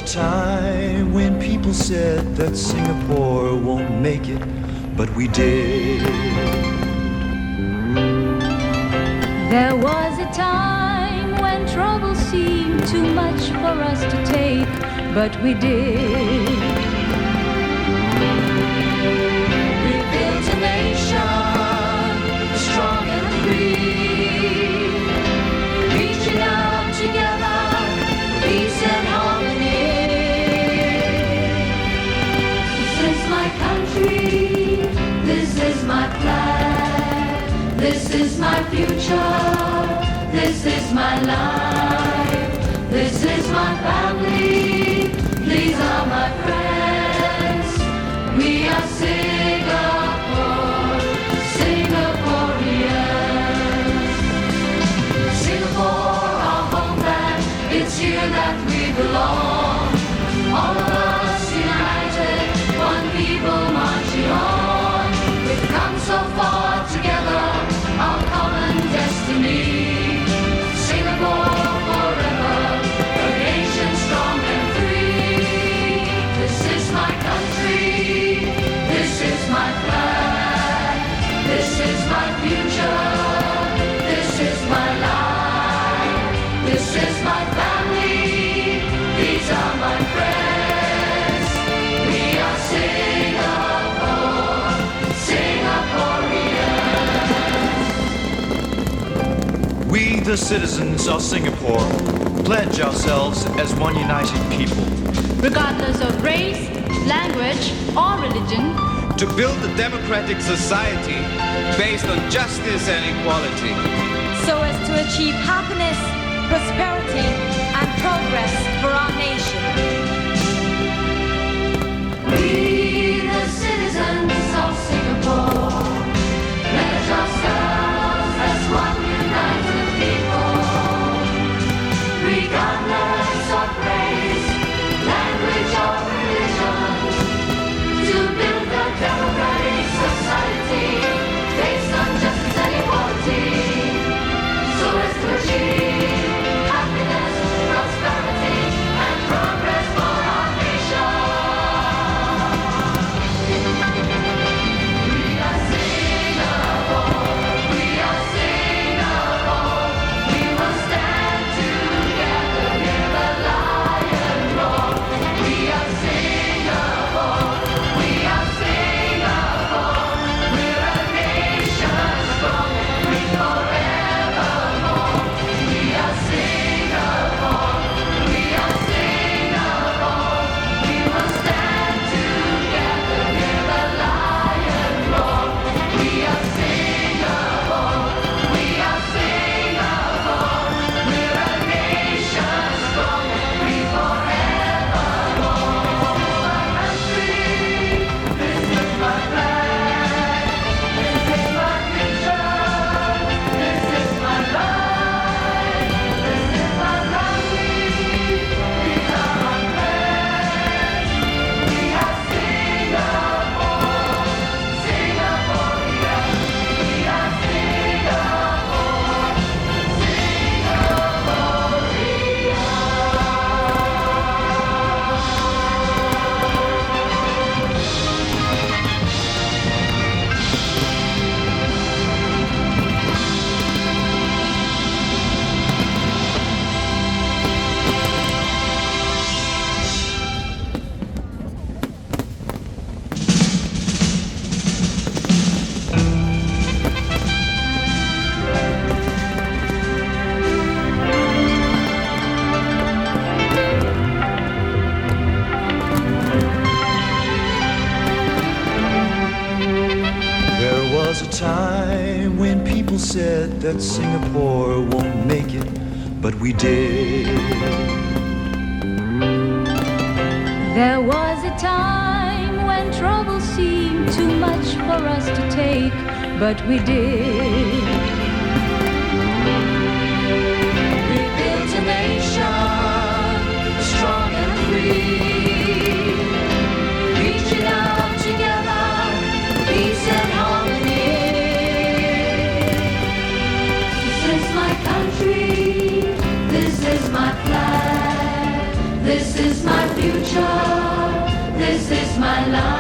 a time when people said that Singapore won't make it, but we did. There was a time when trouble seemed too much for us to take, but we did. We built a nation, strong and free, reaching out together, peace and harmony. This is my country, this is my flag, this is my future, this is my life, this is my family, these are my friends. We are Singapore, Singaporeans. Singapore, our homeland, it's here that we belong. All of us united, one people marching on. We've come so far together, our common destiny. Singapore forever, a nation strong and free. This is my country, this is my flag, this is my future, this is my life, this is my family, these are my friends. We are Singapore, Singaporeans. We, the citizens of Singapore, pledge ourselves as one united people Regardless of race, language, or religion, to build a democratic society based on justice and equality, so as to achieve happiness, prosperity, and progress for our nation. we, the citizens of Singapore, pledge ourselves as one united people, regardless of race, language, or religion, to build a democratic society based on justice and equality, so as to achieve happiness, prosperity, and progress for our nation. We are Singapore, we are Singapore, we must stand together, hear the lion roar. We are Singapore, we are Singapore, we're a nation strong and free forevermore. We are Singapore, we are Singapore, we must stand together, hear the lion roar. We are Singapore, we are Singapore, we're a nation strong and free forevermore. My country, this is my flag, this is my future, this is my life, this is my family, these are my friends. We are Singapore, Singaporeans. We are Singapore, There was a time when people said that Singapore won't make it, but we did. There was a time when trouble seemed too much for us to take, but we did. We built a nation, strong and free, reaching out together, peace and harmony. This is my country, this is my flag, this is my future. This is my life.